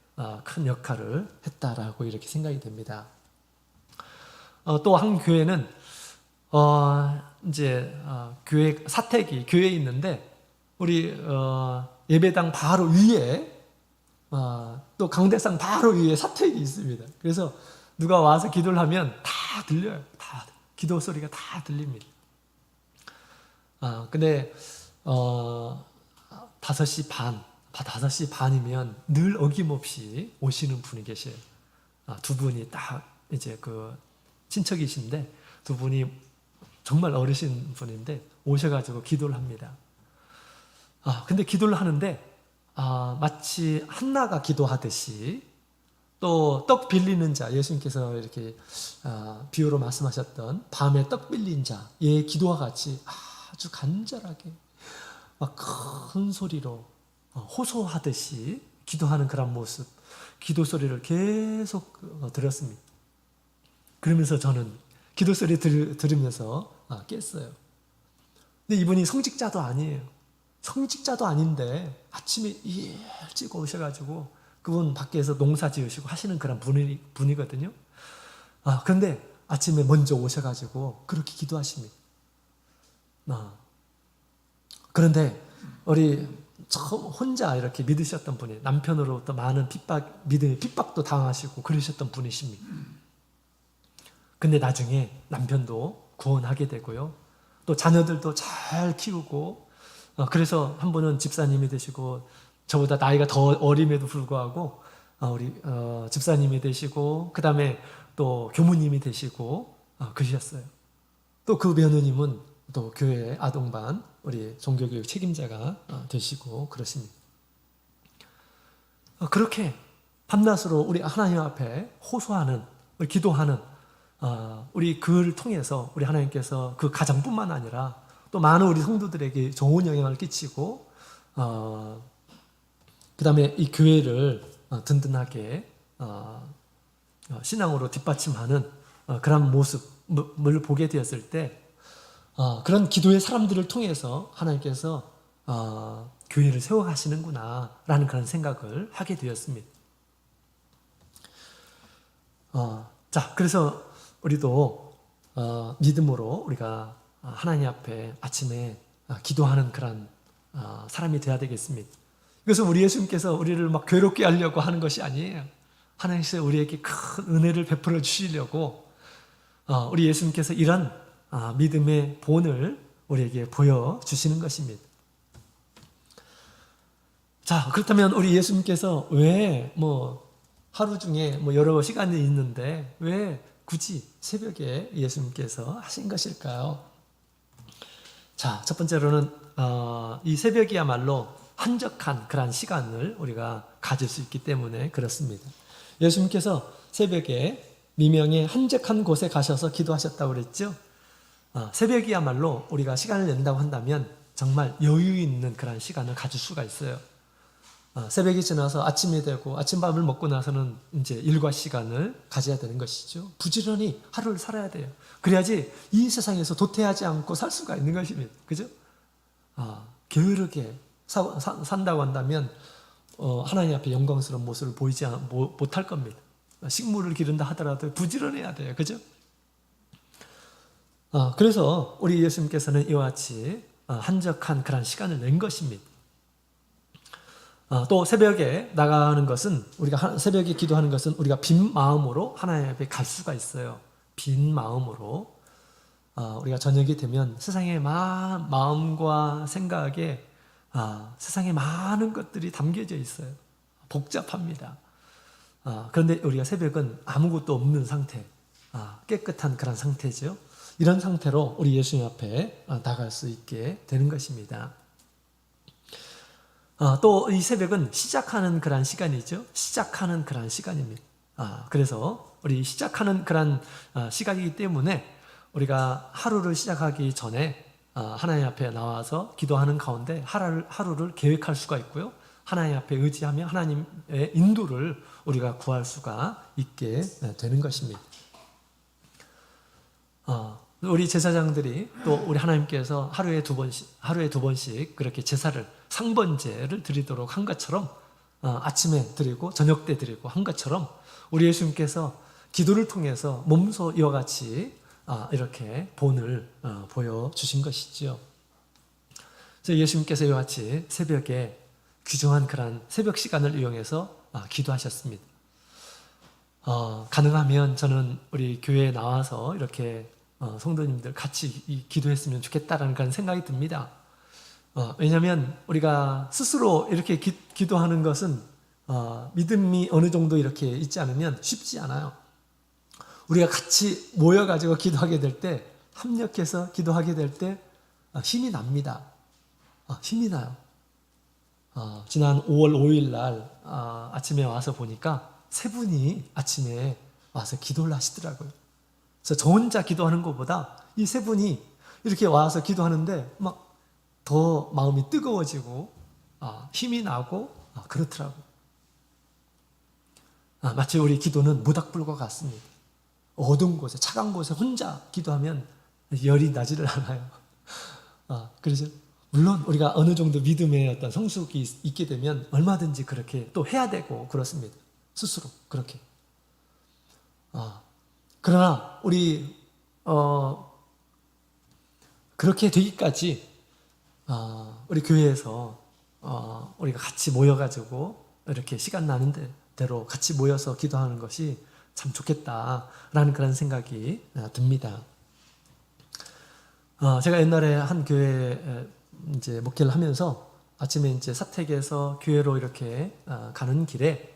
큰 역할을 했다라고 이렇게 생각이 됩니다. 또 한 교회는 이제 교회 사택이 교회에 있는데 우리 예배당 바로 위에 또 강대상 바로 위에 사택이 있습니다. 그래서 누가 와서 기도를 하면 다 들려요. 다 기도 소리가 다 들립니다. 근데 5시 반이면 늘 어김없이 오시는 분이 계세요. 두 분이 딱 이제 그 친척이신데, 두 분이 정말 어르신 분인데 오셔가지고 기도를 합니다. 근데 기도를 하는데 마치 한나가 기도하듯이, 또 떡 빌리는 자, 예수님께서 이렇게 비유로 말씀하셨던 밤에 떡 빌린 자의 기도와 같이 아주 간절하게 막 큰 소리로 호소하듯이 기도하는 그런 모습, 기도 소리를 계속 들었습니다. 그러면서 저는 기도 소리 들으면서 깼어요. 근데 이분이 성직자도 아니에요. 성직자도 아닌데 아침에 일찍 오셔가지고 그분 밖에서 농사 지으시고 하시는 그런 분이거든요. 그런데 아침에 먼저 오셔가지고 그렇게 기도하십니다. 그런데 우리 처음 혼자 이렇게 믿으셨던 분이, 남편으로부터 많은 믿음의 핍박도 당하시고 그러셨던 분이십니다. 근데 나중에 남편도 구원하게 되고요. 또 자녀들도 잘 키우고, 그래서 한 분은 집사님이 되시고, 저보다 나이가 더 어림에도 불구하고 우리 집사님이 되시고, 그 다음에 또 교무님이 되시고 그러셨어요. 또 그 며느님은 또 교회 아동반 우리 종교교육 책임자가 되시고 그러십니다. 그렇게 밤낮으로 우리 하나님 앞에 호소하는, 우리 기도하는, 우리 그를 통해서 우리 하나님께서 그 가정뿐만 아니라 또 많은 우리 성도들에게 좋은 영향을 끼치고, 그 다음에 이 교회를 든든하게 신앙으로 뒷받침하는 그런 모습을 보게 되었을 때, 그런 기도의 사람들을 통해서 하나님께서 교회를 세워가시는구나 라는 그런 생각을 하게 되었습니다. 자, 그래서 우리도 믿음으로 우리가 하나님 앞에 아침에 기도하는 그런 사람이 되어야 되겠습니다. 그래서 우리 예수님께서 우리를 막 괴롭게 하려고 하는 것이 아니에요. 하나님께서 우리에게 큰 은혜를 베풀어 주시려고 우리 예수님께서 이런 믿음의 본을 우리에게 보여주시는 것입니다. 자, 그렇다면 우리 예수님께서 왜 하루 중에 여러 시간이 있는데 왜 굳이 새벽에 예수님께서 하신 것일까요? 자, 첫 번째로는 이 새벽이야말로 한적한 그런 시간을 우리가 가질 수 있기 때문에 그렇습니다. 예수님께서 새벽에 미명에 한적한 곳에 가셔서 기도하셨다고 그랬죠? 새벽이야말로 우리가 시간을 낸다고 한다면 정말 여유 있는 그런 시간을 가질 수가 있어요. 새벽이 지나서 아침이 되고 아침밥을 먹고 나서는 이제 일과 시간을 가져야 되는 것이죠. 부지런히 하루를 살아야 돼요. 그래야지 이 세상에서 도태하지 않고 살 수가 있는 것입니다. 그죠? 게으르게 산다고 한다면 하나님 앞에 영광스러운 모습을 보이지 못할 겁니다. 식물을 기른다 하더라도 부지런해야 돼요. 그죠? 그래서 우리 예수님께서는 이와 같이 한적한 그런 시간을 낸 것입니다. 또 새벽에 나가는 것은 새벽에 기도하는 것은 우리가 빈 마음으로 하나님 앞에 갈 수가 있어요. 빈 마음으로 우리가 저녁이 되면 세상의 마음과 생각에 세상에 많은 것들이 담겨져 있어요. 복잡합니다. 그런데 우리가 새벽은 아무것도 없는 상태, 깨끗한 그런 상태죠. 이런 상태로 우리 예수님 앞에 나갈 수 있게 되는 것입니다. 또 이 새벽은 시작하는 그런 시간이죠. 시작하는 그런 시간입니다. 그래서 우리 시작하는 그런 시간이기 때문에 우리가 하루를 시작하기 전에 하나님 앞에 나와서 기도하는 가운데 하루를 계획할 수가 있고요. 하나님 앞에 의지하며 하나님의 인도를 우리가 구할 수가 있게 되는 것입니다. 우리 제사장들이 또 우리 하나님께서 하루에 두 번씩 그렇게 제사를 상번제를 드리도록 한 것처럼 아침에 드리고 저녁 때 드리고 한 것처럼 우리 예수님께서 기도를 통해서 몸소 이와 같이 이렇게 본을 보여주신 것이죠. 그래서 예수님께서 이와 같이 새벽에 귀중한 그런 새벽 시간을 이용해서 기도하셨습니다. 가능하면 저는 우리 교회에 나와서 이렇게 성도님들 같이 기도했으면 좋겠다라는 그런 생각이 듭니다. 왜냐하면 우리가 스스로 이렇게 기도하는 것은 믿음이 어느 정도 이렇게 있지 않으면 쉽지 않아요. 우리가 같이 모여가지고 기도하게 될 때, 합력해서 기도하게 될 때 힘이 납니다. 힘이 나요. 지난 5월 5일 날 아침에 와서 보니까 세 분이 아침에 와서 기도를 하시더라고요. 그래서 저 혼자 기도하는 것보다 이 세 분이 이렇게 와서 기도하는데 막 더 마음이 뜨거워지고 힘이 나고 그렇더라고요. 마치 우리 기도는 모닥불과 같습니다. 어두운 곳에 차가운 곳에 혼자 기도하면 열이 나지를 않아요. 그래서 물론 우리가 어느 정도 믿음의 어떤 성숙이 있게 되면 얼마든지 그렇게 또 해야 되고 그렇습니다. 스스로 그렇게. 그러나 우리 그렇게 되기까지 우리 교회에서 우리가 같이 모여가지고 이렇게 시간 나는 대로 같이 모여서 기도하는 것이 참 좋겠다라는 그런 생각이 듭니다. 제가 옛날에 한 교회에 이제 목회를 하면서 아침에 이제 사택에서 교회로 이렇게 가는 길에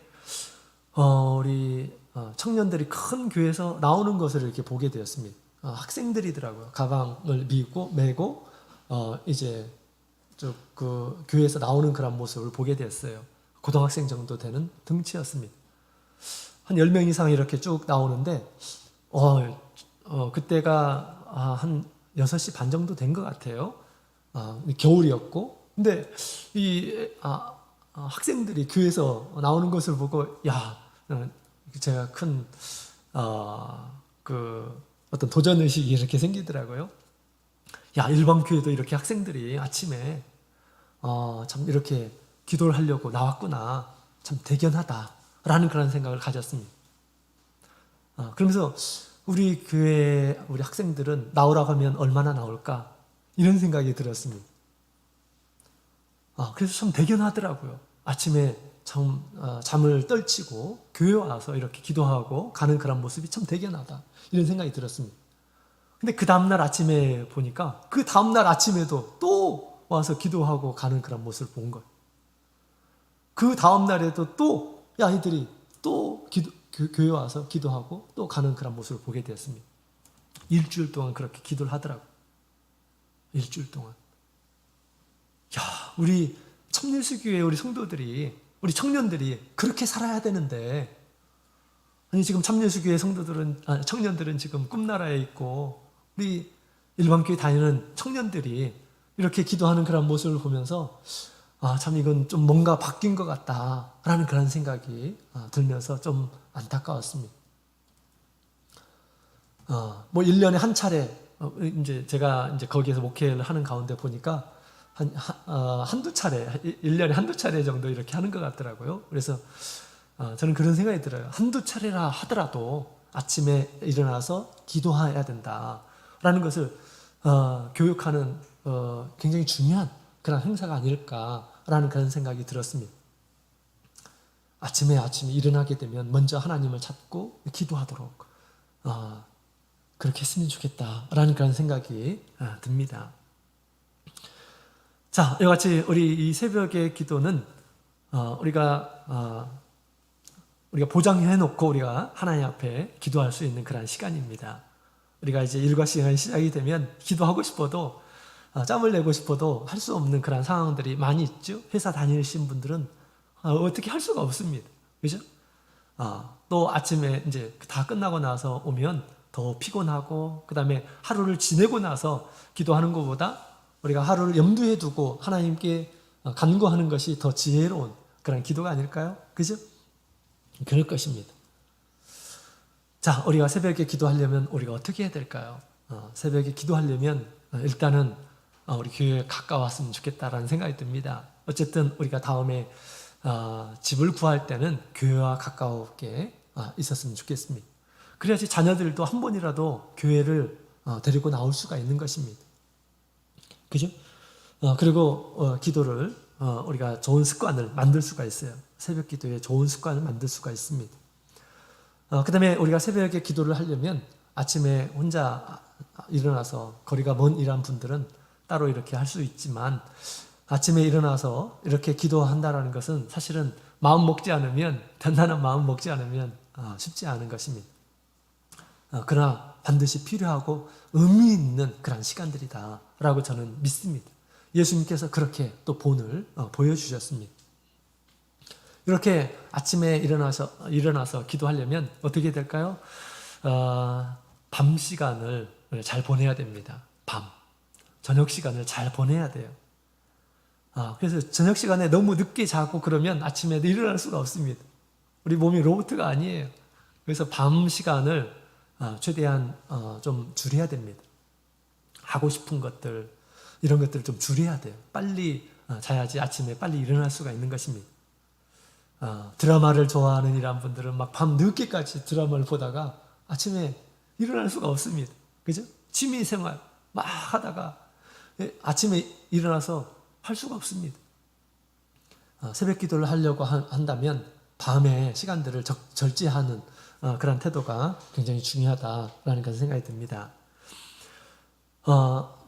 우리 청년들이 큰 교회에서 나오는 것을 이렇게 보게 되었습니다. 학생들이더라고요. 가방을 메고 이제 그 교회에서 나오는 그런 모습을 보게 됐어요. 고등학생 정도 되는 등치였습니다. 한 10명 이상 이렇게 쭉 나오는데 그때가 한 6시 반 정도 된 것 같아요. 겨울이었고 근데 이 학생들이 교회에서 나오는 것을 보고 제가 큰 어떤 도전 의식이 이렇게 생기더라고요. 일반 교회도 이렇게 학생들이 아침에 참 이렇게 기도를 하려고 나왔구나. 참 대견하다라는 그런 생각을 가졌습니다. 그러면서 우리 교회 우리 학생들은 나오라고 하면 얼마나 나올까? 이런 생각이 들었습니다. 그래서 참 대견하더라고요. 아침에 잠을 떨치고 교회 와서 이렇게 기도하고 가는 그런 모습이 참 대견하다. 이런 생각이 들었습니다. 근데 그 다음날 아침에 보니까 그 다음날 아침에도 또 와서 기도하고 가는 그런 모습을 본 거예요. 그 다음날에도 또 아이들이 또 교회 와서 기도하고 또 가는 그런 모습을 보게 되었습니다. 일주일 동안 그렇게 기도를 하더라고요. 일주일 동안. 우리 참예수교회 우리 성도들이 우리 청년들이 그렇게 살아야 되는데 아니 지금 참예수교회 청년들은 지금 꿈나라에 있고 우리 일반교회 다니는 청년들이 이렇게 기도하는 그런 모습을 보면서 참 이건 좀 뭔가 바뀐 것 같다라는 그런 생각이 들면서 좀 안타까웠습니다. 1년에 한 차례 이제 제가 이제 거기에서 목회를 하는 가운데 보니까 한두 차례, 1년에 한두 차례 정도 이렇게 하는 것 같더라고요. 그래서 저는 그런 생각이 들어요. 한두 차례라 하더라도 아침에 일어나서 기도해야 된다. 기도라는 것을 교육하는 굉장히 중요한 그런 행사가 아닐까라는 그런 생각이 들었습니다. 아침에 일어나게 되면 먼저 하나님을 찾고 기도하도록 그렇게 했으면 좋겠다라는 그런 생각이 듭니다. 자, 이와 같이 우리 이 새벽의 기도는 우리가 보장해 놓고 우리가 하나님 앞에 기도할 수 있는 그런 시간입니다. 우리가 이제 일과 시간이 시작이 되면 기도하고 싶어도 짬을 내고 싶어도 할 수 없는 그런 상황들이 많이 있죠. 회사 다니신 분들은 어떻게 할 수가 없습니다. 그죠? 또 아침에 이제 다 끝나고 나서 오면 더 피곤하고, 그 다음에 하루를 지내고 나서 기도하는 것보다 우리가 하루를 염두에 두고 하나님께 간구하는 것이 더 지혜로운 그런 기도가 아닐까요? 그죠? 그럴 것입니다. 자, 우리가 새벽에 기도하려면 우리가 어떻게 해야 될까요? 새벽에 기도하려면 일단은 우리 교회에 가까웠으면 좋겠다라는 생각이 듭니다. 어쨌든 우리가 다음에 집을 구할 때는 교회와 가까우게 있었으면 좋겠습니다. 그래야지 자녀들도 한 번이라도 교회를 데리고 나올 수가 있는 것입니다. 그죠? 그리고 기도를 우리가 좋은 습관을 만들 수가 있어요. 새벽 기도에 좋은 습관을 만들 수가 있습니다. 그 다음에 우리가 새벽에 기도를 하려면 아침에 혼자 일어나서 거리가 먼 일한 분들은 따로 이렇게 할 수 있지만, 아침에 일어나서 이렇게 기도한다라는 것은 사실은 단단한 마음 먹지 않으면 쉽지 않은 것입니다. 그러나 반드시 필요하고 의미 있는 그런 시간들이다라고 저는 믿습니다. 예수님께서 그렇게 또 본을 보여주셨습니다. 이렇게 아침에 일어나서 기도하려면 어떻게 될까요? 밤 시간을 잘 보내야 됩니다. 저녁 시간을 잘 보내야 돼요. 그래서 저녁 시간에 너무 늦게 자고 그러면 아침에 일어날 수가 없습니다. 우리 몸이 로봇가 아니에요. 그래서 밤 시간을 최대한 좀 줄여야 됩니다. 하고 싶은 것들, 이런 것들을 좀 줄여야 돼요. 빨리 자야지 아침에 빨리 일어날 수가 있는 것입니다. 드라마를 좋아하는 이런 분들은 막 밤 늦게까지 드라마를 보다가 아침에 일어날 수가 없습니다. 그죠? 취미생활 막 하다가 아침에 일어나서 할 수가 없습니다. 새벽 기도를 하려고 한다면 밤에 시간들을 절제하는 그런 태도가 굉장히 중요하다라는 그런 생각이 듭니다.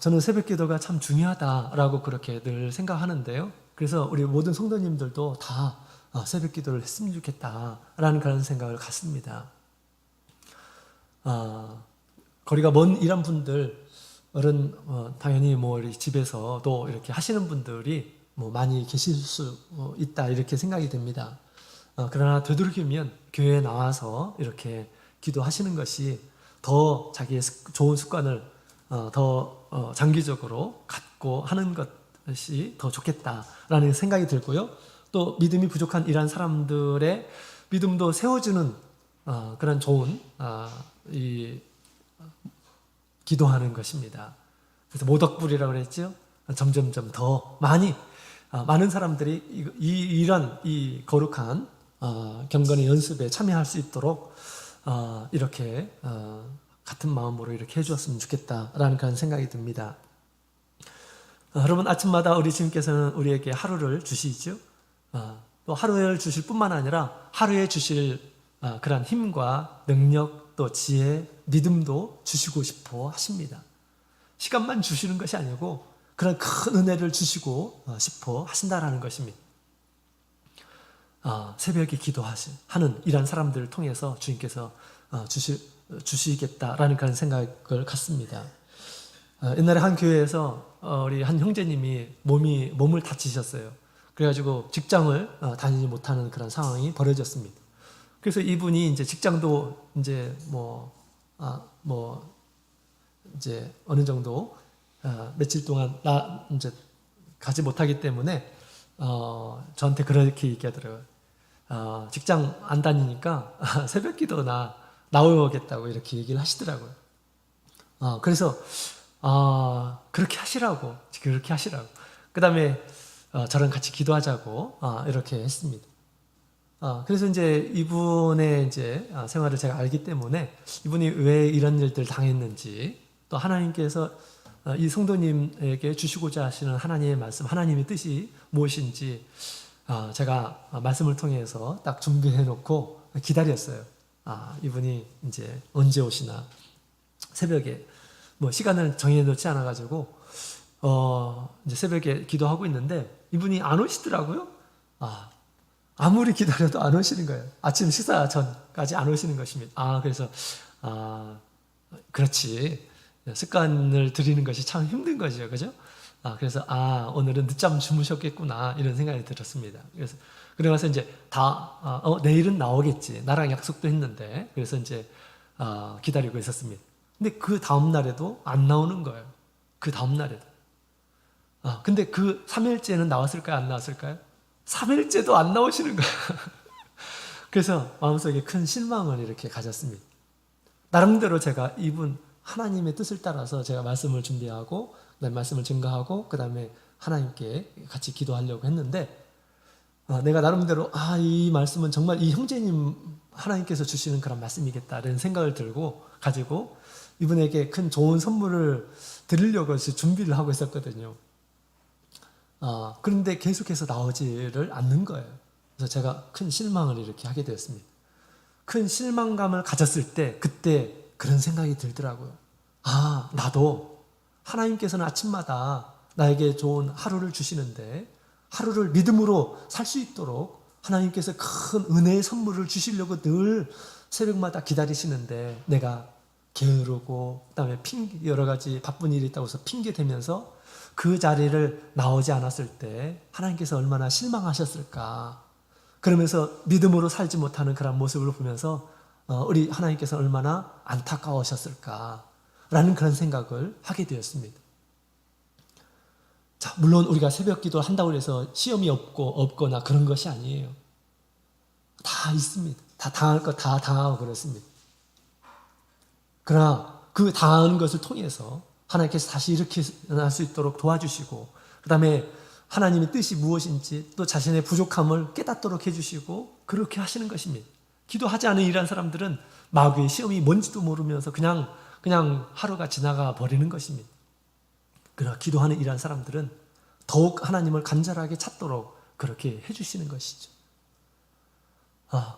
저는 새벽 기도가 참 중요하다라고 그렇게 늘 생각하는데요. 그래서 우리 모든 성도님들도 다 새벽 기도를 했으면 좋겠다라는 그런 생각을 갖습니다. 거리가 먼 이런 분들은 당연히 집에서도 이렇게 하시는 분들이 많이 계실 수 있다 이렇게 생각이 됩니다. 그러나 되도록이면 교회에 나와서 이렇게 기도하시는 것이 더 자기의 좋은 습관을 더 장기적으로 갖고 하는 것이 더 좋겠다라는 생각이 들고요. 또 믿음이 부족한 이런 사람들의 믿음도 세워주는 그런 좋은 기도하는 것입니다. 그래서 모덕불이라고 그랬죠. 점점점 더 많은 사람들이 이런 거룩한 경건의 연습에 참여할 수 있도록 이렇게 같은 마음으로 이렇게 해주었으면 좋겠다라는 그런 생각이 듭니다. 여러분, 아침마다 우리 주님께서는 우리에게 하루를 주시죠. 또 하루를 주실 뿐만 아니라 하루에 주실 그런 힘과 능력, 또 지혜, 믿음도 주시고 싶어 하십니다. 시간만 주시는 것이 아니고 그런 큰 은혜를 주시고 싶어 하신다라는 것입니다. 새벽에 기도하는 이런 사람들을 통해서 주님께서 주시겠다라는 그런 생각을 갖습니다. 옛날에 한 교회에서 우리 한 형제님이 몸을 다치셨어요. 그래가지고 직장을 다니지 못하는 그런 상황이 벌어졌습니다. 그래서 이분이 이제 직장도 이제 이제 어느 정도 며칠 동안 이제 가지 못하기 때문에 저한테 그렇게 얘기하더라고요. 직장 안 다니니까 새벽 기도나 나오겠다고 이렇게 얘기를 하시더라고요. 그래서 그렇게 하시라고. 그 다음에 저랑 같이 기도하자고 이렇게 했습니다. 그래서 이제 이분의 이제 생활을 제가 알기 때문에 이분이 왜 이런 일들을 당했는지 또 하나님께서 이 성도님에게 주시고자 하시는 하나님의 말씀, 하나님의 뜻이 무엇인지 제가 말씀을 통해서 딱 준비해 놓고 기다렸어요. 이분이 이제 언제 오시나. 새벽에 뭐 시간을 정해 놓지 않아 가지고 이제 새벽에 기도하고 있는데 이분이 안 오시더라고요. 아무리 기다려도 안 오시는 거예요. 아침 식사 전까지 안 오시는 것입니다. 그래서 그렇지. 습관을 들이는 것이 참 힘든 거죠. 그죠? 그래서 오늘은 늦잠 주무셨겠구나 이런 생각이 들었습니다. 그래서 그러면서 이제 내일은 나오겠지. 나랑 약속도 했는데 그래서 이제 기다리고 있었습니다. 근데 그 다음 날에도 안 나오는 거예요. 그 다음 날에도. 근데 그 3일째는 나왔을까요? 안 나왔을까요? 3일째도 안 나오시는 거예요. 그래서 마음속에 큰 실망을 이렇게 가졌습니다. 나름대로 제가 이분 하나님의 뜻을 따라서 제가 말씀을 준비하고 그다음에 말씀을 증거하고 그다음에 하나님께 같이 기도하려고 했는데 내가 나름대로 이 말씀은 정말 이 형제님 하나님께서 주시는 그런 말씀이겠다라는 생각을 가지고 이분에게 큰 좋은 선물을 드리려고 준비를 하고 있었거든요. 그런데 계속해서 나오지를 않는 거예요. 그래서 제가 큰 실망을 이렇게 하게 되었습니다. 큰 실망감을 가졌을 때 그때 그런 생각이 들더라고요. 나도 하나님께서는 아침마다 나에게 좋은 하루를 주시는데 하루를 믿음으로 살 수 있도록 하나님께서 큰 은혜의 선물을 주시려고 늘 새벽마다 기다리시는데 내가 게으르고 그다음에 여러 가지 바쁜 일이 있다고 해서 핑계 대면서 그 자리를 나오지 않았을 때 하나님께서 얼마나 실망하셨을까. 그러면서 믿음으로 살지 못하는 그런 모습을 보면서 우리 하나님께서 얼마나 안타까우셨을까라는 그런 생각을 하게 되었습니다. 자, 물론 우리가 새벽 기도를 한다고 해서 시험이 없거나 그런 것이 아니에요. 다 있습니다. 다 당할 거 다 당하고 그렇습니다. 그러나 그 당하는 것을 통해서 하나님께서 다시 일으켜날 수 있도록 도와주시고 그 다음에 하나님의 뜻이 무엇인지 또 자신의 부족함을 깨닫도록 해주시고 그렇게 하시는 것입니다. 기도하지 않은 이러한 사람들은 마귀의 시험이 뭔지도 모르면서 그냥 하루가 지나가 버리는 것입니다. 그러나 기도하는 이러한 사람들은 더욱 하나님을 간절하게 찾도록 그렇게 해주시는 것이죠.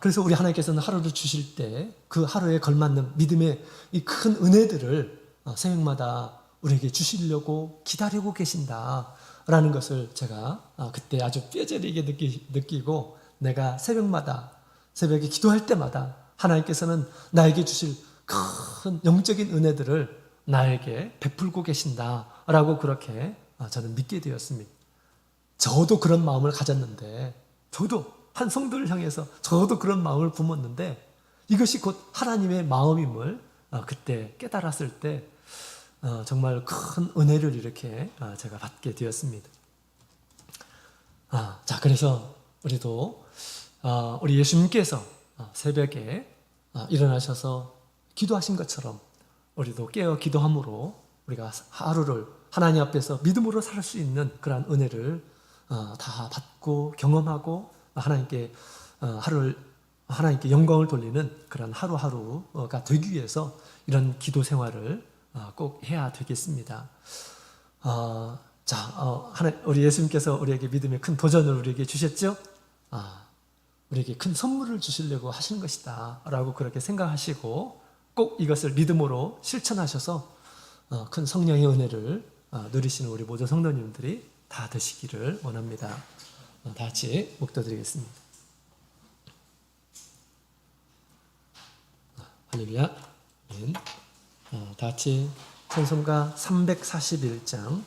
그래서 우리 하나님께서는 하루를 주실 때 그 하루에 걸맞는 믿음의 이 큰 은혜들을 새벽마다 우리에게 주시려고 기다리고 계신다라는 것을 제가 그때 아주 뼈저리게 느끼고 내가 새벽에 기도할 때마다 하나님께서는 나에게 주실 큰 영적인 은혜들을 나에게 베풀고 계신다라고 그렇게 저는 믿게 되었습니다. 저도 그런 마음을 가졌는데 저도 한 성도를 향해서 저도 그런 마음을 품었는데 이것이 곧 하나님의 마음임을 그때 깨달았을 때 정말 큰 은혜를 이렇게 제가 받게 되었습니다. 자, 그래서 우리도 우리 예수님께서 새벽에 일어나셔서 기도하신 것처럼 우리도 깨어 기도함으로 우리가 하루를 하나님 앞에서 믿음으로 살 수 있는 그러한 은혜를 다 받고 경험하고 하나님께 영광을 돌리는 그런 하루하루가 되기 위해서 이런 기도 생활을 꼭 해야 되겠습니다. 우리 예수님께서 우리에게 믿음의 큰 도전을 우리에게 주셨죠? 우리에게 큰 선물을 주시려고 하시는 것이다 라고 그렇게 생각하시고 꼭 이것을 믿음으로 실천하셔서 큰 성령의 은혜를 누리시는 우리 모든 성도님들이 다 되시기를 원합니다. 다 같이 묵도드리겠습니다. 할렐루야. 아멘. 다 같이 찬송가 341장